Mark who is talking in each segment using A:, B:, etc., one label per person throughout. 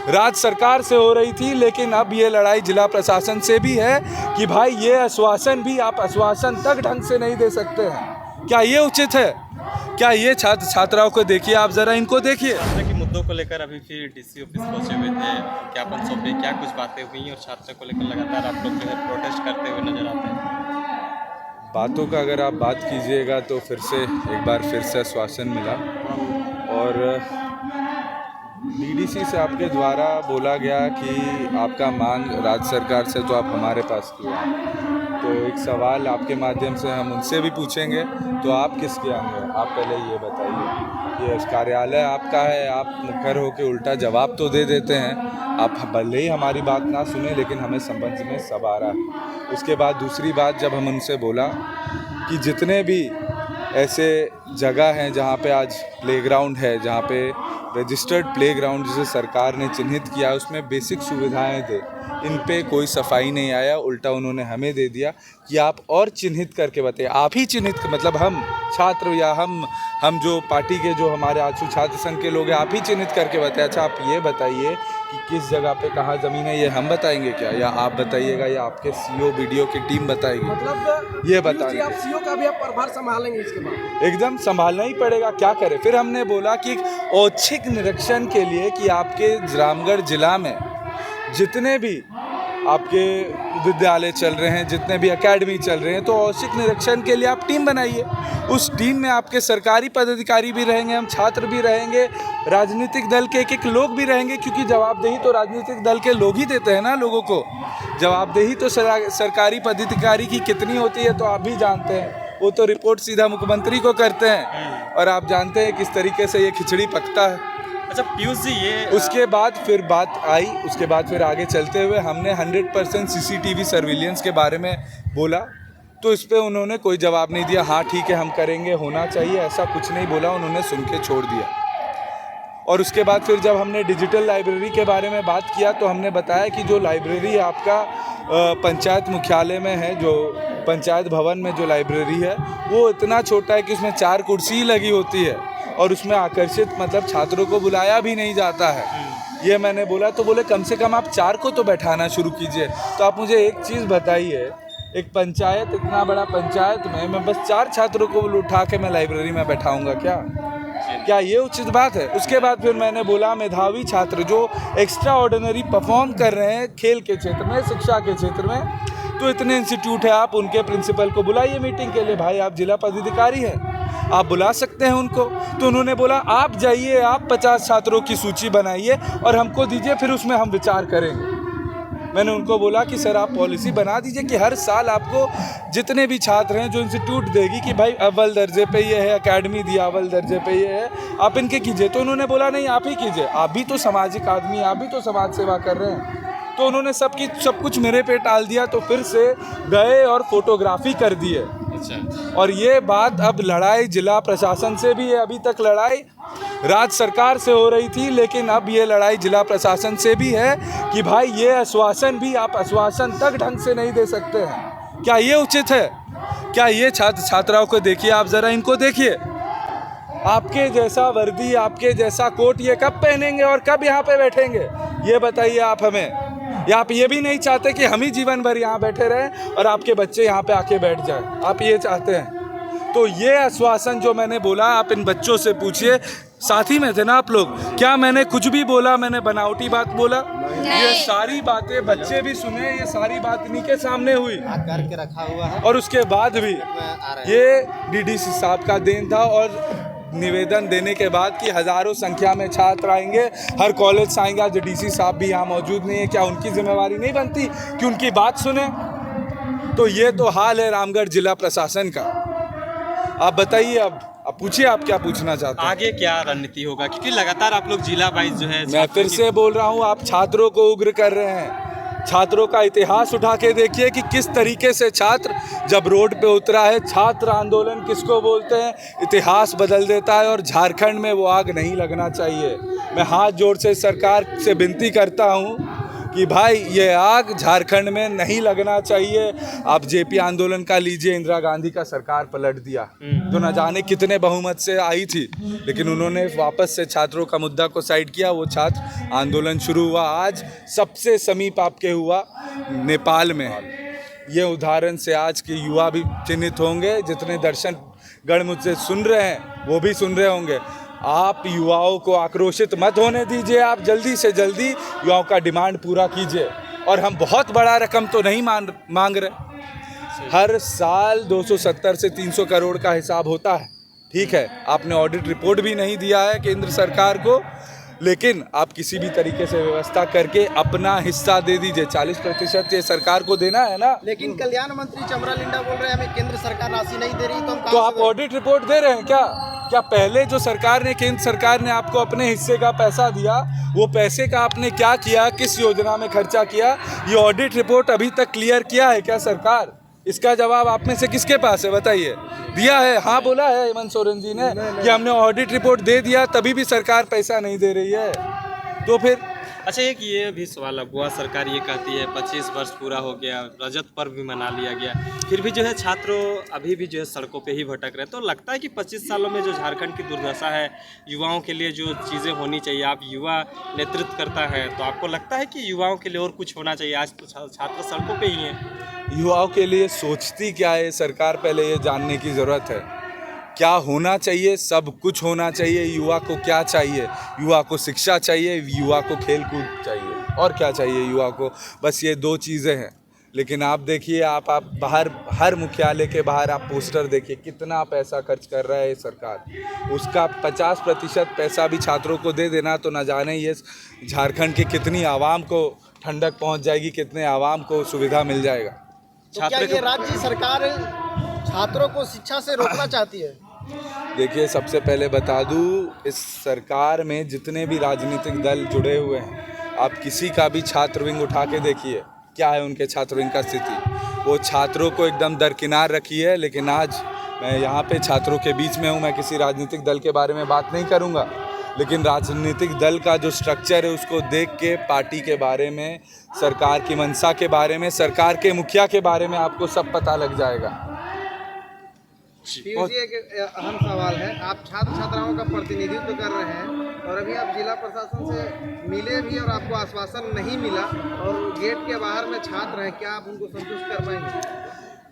A: राज्य सरकार से हो रही थी, लेकिन अब ये लड़ाई जिला प्रशासन से भी है कि भाई ये आश्वासन भी आप आश्वासन तक ढंग से नहीं दे सकते हैं। क्या ये उचित है? क्या ये छात्र छात्राओं को देखिए, आप ज़रा इनको देखिए।
B: छात्र के मुद्दों को लेकर अभी फिर डीसी ऑफिस पहुंचे हुए थे, ज्ञापन सौंपे, क्या कुछ बातें हुई और छात्र को लेकर लगातार आप लोग जो है प्रोटेस्ट करते हुए नजर आते हैं?
A: बातों का अगर आप बात कीजिएगा तो फिर से एक बार फिर से आश्वासन मिला और डीडीसी से आपके द्वारा बोला गया कि आपका मांग राज्य सरकार से तो आप हमारे पास किया, तो एक सवाल आपके माध्यम से हम उनसे भी पूछेंगे, तो आप किसके आएंगे? आप पहले ये बताइए, ये कार्यालय आपका है, आप मुखर होकर उल्टा जवाब तो दे देते हैं। आप भले ही हमारी बात ना सुने, लेकिन हमें समझ में सब आ रहा है। उसके बाद दूसरी बात, जब हम उनसे बोला कि जितने भी ऐसे जगह हैं जहाँ पे आज प्लेग्राउंड है, जहाँ पे रजिस्टर्ड प्लेग्राउंड जिसे सरकार ने चिन्हित किया है, उसमें बेसिक सुविधाएं थे, इन पे कोई सफाई नहीं आया। उल्टा उन्होंने हमें दे दिया कि आप और चिन्हित करके बताइए। आप ही चिन्हित, मतलब हम छात्र या हम जो पार्टी के जो हमारे आजू छात्र संघ के लोग हैं, आप ही चिन्हित करके बताइए। अच्छा, आप ये बताइए कि किस जगह पे कहाँ ज़मीन है, ये हम बताएंगे क्या, या आप बताइएगा, या आपके सीओ बीडीओ की टीम बताएगी?
C: मतलब
A: ये बताइए।
C: आप सीओ का भी आप प्रभार संभालेंगे इसके बाद?
A: एकदम संभालना ही पड़ेगा, क्या करें। फिर हमने बोला कि औच्छिक निरीक्षण के लिए कि आपके रामगढ़ जिला में जितने भी आपके विद्यालय चल रहे हैं, जितने भी एकेडमी चल रहे हैं, तो औच्छिक निरीक्षण के लिए आप टीम बनाइए। उस टीम में आपके सरकारी पदाधिकारी भी रहेंगे, हम छात्र भी रहेंगे, राजनीतिक दल के एक लोग भी रहेंगे, क्योंकि जवाबदेही तो राजनीतिक दल के लोग ही देते हैं ना लोगों को। जवाबदेही तो सरकारी पदाधिकारी की कितनी होती है तो आप भी जानते हैं, वो तो रिपोर्ट सीधा मुख्यमंत्री को करते हैं, और आप जानते हैं किस तरीके से ये खिचड़ी पकता है।
B: अच्छा पीयूष जी, ये
A: उसके बाद फिर बात आई, उसके बाद फिर आगे चलते हुए हमने 100% सीसीटीवी सर्विलियंस के बारे में बोला, तो इस पे उन्होंने कोई जवाब नहीं दिया। हाँ ठीक है, हम करेंगे, होना चाहिए, ऐसा कुछ नहीं बोला, उन्होंने सुन के छोड़ दिया। और उसके बाद फिर जब हमने डिजिटल लाइब्रेरी के बारे में बात किया, तो हमने बताया कि जो लाइब्रेरी आपका पंचायत मुख्यालय में है, जो पंचायत भवन में जो लाइब्रेरी है, वो इतना छोटा है कि उसमें 4 कुर्सी लगी होती है, और उसमें आकर्षित मतलब छात्रों को बुलाया भी नहीं जाता है। ये मैंने बोला, तो बोले कम से कम आप 4 को तो बैठाना शुरू कीजिए। तो आप मुझे एक चीज़ बताइए, एक पंचायत, इतना बड़ा पंचायत में मैं बस 4 छात्रों को उठा के मैं लाइब्रेरी में बैठाऊंगा क्या ये उचित बात है? उसके बाद फिर मैंने बोला मेधावी छात्र जो एक्स्ट्रा ऑर्डिनरी परफॉर्म कर रहे हैं खेल के क्षेत्र में, शिक्षा के क्षेत्र में, तो इतने इंस्टीट्यूट है, आप उनके प्रिंसिपल को बुलाइए मीटिंग के लिए। भाई आप जिला पदाधिकारी हैं, आप बुला सकते हैं उनको। तो उन्होंने बोला आप जाइए, आप 50 छात्रों की सूची बनाइए और हमको दीजिए, फिर उसमें हम विचार करेंगे। मैंने उनको बोला कि सर आप पॉलिसी बना दीजिए कि हर साल आपको जितने भी छात्र हैं जो इंस्टीट्यूट देगी कि भाई अव्वल दर्जे पे ये है, एकेडमी दिया अव्वल दर्जे पे ये है, आप इनके कीजिए। तो उन्होंने बोला नहीं आप ही कीजिए, आप भी तो सामाजिक आदमी, आप भी तो समाज सेवा कर रहे हैं। तो उन्होंने सब कुछ मेरे पे टाल दिया, तो फिर से गए और फोटोग्राफी कर दिए।
B: अच्छा,
A: और ये बात अब लड़ाई जिला प्रशासन से भी है। अभी तक लड़ाई राज्य सरकार से हो रही थी, लेकिन अब ये लड़ाई जिला प्रशासन से भी है कि भाई ये आश्वासन भी आप आश्वासन तक ढंग से नहीं दे सकते हैं। क्या ये उचित है? क्या ये छात्र छात्राओं को देखिए, आप ज़रा इनको देखिए। आपके जैसा वर्दी, आपके जैसा कोट ये कब पहनेंगे और कब यहाँ पे बैठेंगे, ये बताइए आप हमें। या आप ये भी नहीं चाहते कि हम ही जीवन भर यहाँ बैठे रहें और आपके बच्चे यहाँ पे आके बैठ जाएं? आप ये चाहते हैं? तो ये आश्वासन जो मैंने बोला, आप इन बच्चों से पूछिए, साथी में थे ना आप लोग, क्या मैंने कुछ भी बोला, मैंने बनावटी बात बोला? ये सारी बातें बच्चे भी सुने, ये सारी बात इन्हीं के सामने हुई
C: करके रखा हुआ है।
A: और उसके बाद भी ये डीडीसी साहब का देन था, और निवेदन देने के बाद कि हज़ारों संख्या में छात्र आएंगे, हर कॉलेज से आएंगे। आज डीसी साहब भी यहाँ मौजूद नहीं है, क्या उनकी जिम्मेवारी नहीं बनती कि उनकी बात सुने? तो ये तो हाल है रामगढ़ जिला प्रशासन का। आप बताइए, अब पूछिए, आप क्या पूछना चाहते हैं?
B: आगे क्या रणनीति होगा, क्योंकि लगातार आप लोग जिला वाइज जो है,
A: मैं फिर से बोल रहा हूँ, आप छात्रों को उग्र कर रहे हैं। छात्रों का इतिहास उठा के देखिए कि किस तरीके से छात्र जब रोड पे उतरा है। छात्र आंदोलन किसको बोलते हैं? इतिहास बदल देता है, और झारखंड में वो आग नहीं लगना चाहिए। मैं हाथ जोड़ से सरकार से विनती करता हूँ कि भाई ये आग झारखंड में नहीं लगना चाहिए। आप जेपी आंदोलन का लीजिए, इंदिरा गांधी का सरकार पलट दिया तो न जाने कितने बहुमत से आई थी, लेकिन उन्होंने वापस से छात्रों का मुद्दा को साइड किया, वो छात्र आंदोलन शुरू हुआ। आज सबसे समीप आपके हुआ नेपाल में। ये उदाहरण से आज के युवा भी चिन्हित होंगे, जितने दर्शन गण मुझसे सुन रहे हैं वो भी सुन रहे होंगे। आप युवाओं को आक्रोशित मत होने दीजिए, आप जल्दी से जल्दी युवाओं का डिमांड पूरा कीजिए। और हम बहुत बड़ा रकम तो नहीं मांग रहे, हर साल 270 से 300 करोड़ का हिसाब होता है, ठीक है। आपने ऑडिट रिपोर्ट भी नहीं दिया है केंद्र सरकार को, लेकिन आप किसी भी तरीके से व्यवस्था करके अपना हिस्सा दे दीजिए। 40% ये सरकार को देना है ना।
C: लेकिन कल्याण मंत्री चमरा लिंडा बोल रहे हैं हमें केंद्र सरकार राशि नहीं दे रही, तो हम
A: तो
C: कहाँ
A: आप
C: से दें?
A: ऑडिट रिपोर्ट दे रहे हैं क्या? क्या पहले जो सरकार ने, केंद्र सरकार ने आपको अपने हिस्से का पैसा दिया, वो पैसे का आपने क्या किया, किस योजना में खर्चा किया, ये ऑडिट रिपोर्ट अभी तक क्लियर किया है क्या सरकार? इसका जवाब आप में से किसके पास है बताइए? दिया है? हाँ बोला है हेमंत सोरेन जी ने कि हमने ऑडिट रिपोर्ट दे दिया, तभी भी सरकार पैसा नहीं दे रही है। तो फिर
B: अच्छा, एक ये भी सवाल है, गोवा सरकार ये कहती है 25 वर्ष पूरा हो गया, रजत पर्व भी मना लिया गया, फिर भी जो है छात्रों अभी भी जो है सड़कों पे ही भटक रहे हैं। तो लगता है कि 25 सालों में जो झारखंड की दुर्दशा है, युवाओं के लिए जो चीज़ें होनी चाहिए, आप युवा नेतृत्व करता है, तो आपको लगता है कि युवाओं के लिए और कुछ होना चाहिए? आज तो छात्र सड़कों पे ही हैं।
A: युवाओं के लिए सोचती क्या है सरकार, पहले ये जानने की ज़रूरत है। क्या होना चाहिए? सब कुछ होना चाहिए। युवा को क्या चाहिए? युवा को शिक्षा चाहिए, युवा को खेल कूद चाहिए, और क्या चाहिए युवा को? बस ये 2 चीज़ें हैं। लेकिन आप देखिए, आप बाहर, हर मुख्यालय के बाहर आप पोस्टर देखिए, कितना पैसा खर्च कर रहा है ये सरकार। उसका 50% पैसा भी छात्रों को दे देना तो न जाने ये झारखंड की कितनी आवाम को ठंडक पहुंच जाएगी, कितने आवाम को सुविधा मिल जाएगा।
C: तो क्या ये राज्य सरकार छात्रों को शिक्षा से रोकना चाहती है?
A: देखिए, सबसे पहले बता दूं, इस सरकार में जितने भी राजनीतिक दल जुड़े हुए हैं, आप किसी का भी छात्र विंग उठा के देखिए, क्या है उनके छात्र विंग का स्थिति। वो छात्रों को एकदम दरकिनार रखी है। लेकिन आज मैं यहाँ पे छात्रों के बीच में हूँ, मैं किसी राजनीतिक दल के बारे में बात नहीं करूँगा, लेकिन राजनीतिक दल का जो स्ट्रक्चर है उसको देख के पार्टी के बारे में, सरकार की मंशा के बारे में, सरकार के मुखिया के बारे में आपको सब पता लग जाएगा।
C: पीयूष जी, एक अहम सवाल है, आप छात्र छात्राओं का प्रतिनिधित्व कर रहे हैं और अभी आप जिला प्रशासन से मिले भी और आपको आश्वासन नहीं मिला और गेट के बाहर में छात्र हैं, क्या आप उनको संतुष्ट कर पाएंगे?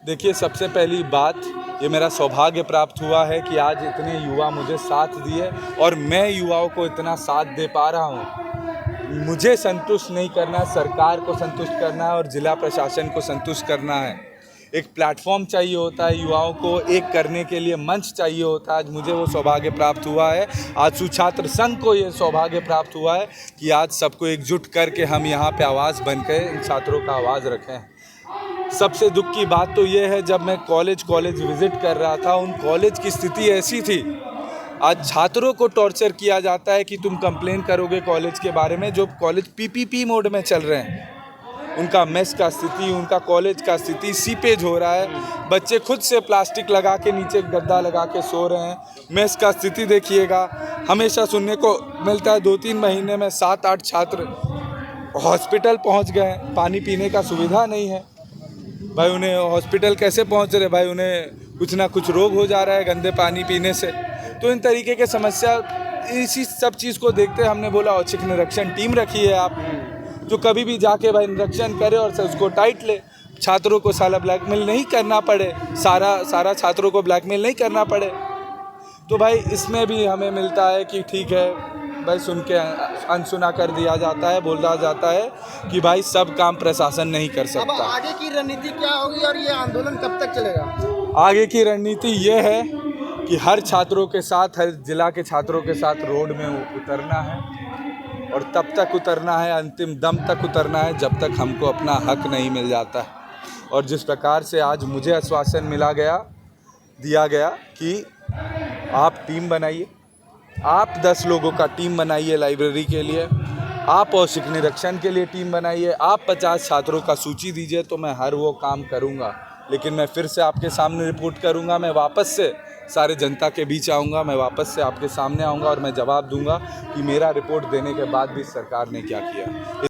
A: देखिए, सबसे पहली बात, ये मेरा सौभाग्य प्राप्त हुआ है कि आज इतने युवा मुझे साथ दिए और मैं युवाओं को इतना साथ दे पा रहा हूँ। मुझे संतुष्ट नहीं करना, सरकार को संतुष्ट करना है और जिला प्रशासन को संतुष्ट करना है। एक प्लेटफॉर्म चाहिए होता है, युवाओं को एक करने के लिए मंच चाहिए होता है। आज मुझे वो सौभाग्य प्राप्त हुआ है। आज सुछात्र संघ को ये सौभाग्य प्राप्त हुआ है कि आज सबको एकजुट करके हम यहाँ पे आवाज़ बन के इन छात्रों का आवाज़ रखें। सबसे दुख की बात तो ये है, जब मैं कॉलेज विज़िट कर रहा था, उन कॉलेज की स्थिति ऐसी थी। आज छात्रों को टॉर्चर किया जाता है कि तुम कंप्लेन करोगे कॉलेज के बारे में, जो कॉलेज पीपीपी मोड में चल रहे हैं। उनका मेस का स्थिति, उनका कॉलेज का स्थिति, सीपेज हो रहा है। बच्चे खुद से प्लास्टिक लगा के नीचे गद्दा लगा के सो रहे हैं। मेस का स्थिति देखिएगा। हमेशा सुनने को मिलता है 2-3 महीने में 7-8 छात्र हॉस्पिटल पहुंच गए हैं। पानी पीने का सुविधा नहीं है। भाई उन्हें हॉस्पिटल कैसे पहुंच रहे? भाई उन्हें कुछ ना कुछ रोग हो जा रहा है गंदे पानी पीने से। तो इन तरीके के समस्या, इसी सब चीज़ को देखते हमने बोला औचक निरीक्षण टीम रखी है आप, जो कभी भी जाके भाई निरीक्षण करे और उसको टाइट ले। छात्रों को साला ब्लैकमेल नहीं करना पड़े, सारा छात्रों को ब्लैकमेल नहीं करना पड़े। तो भाई इसमें भी हमें मिलता है कि ठीक है भाई, सुन के अनसुना कर दिया जाता है, बोला जाता है कि भाई सब काम प्रशासन नहीं कर
C: अब
A: सकता।
C: आगे की रणनीति क्या होगी और ये आंदोलन कब तक चलेगा?
A: आगे की रणनीति ये है कि हर छात्रों के साथ, हर जिला के छात्रों के साथ रोड में उतरना है और तब तक उतरना है, अंतिम दम तक उतरना है, जब तक हमको अपना हक नहीं मिल जाता। और जिस प्रकार से आज मुझे आश्वासन दिया गया कि आप टीम बनाइए, आप 10 लोगों का टीम बनाइए लाइब्रेरी के लिए, आप औचक निरीक्षण के लिए टीम बनाइए, आप 50 छात्रों का सूची दीजिए, तो मैं हर वो काम करूँगा। लेकिन मैं फिर से आपके सामने रिपोर्ट करूँगा, मैं वापस से सारे जनता के बीच आऊँगा, मैं वापस से आपके सामने आऊँगा और मैं जवाब दूँगा कि मेरा रिपोर्ट देने के बाद भी सरकार ने क्या किया।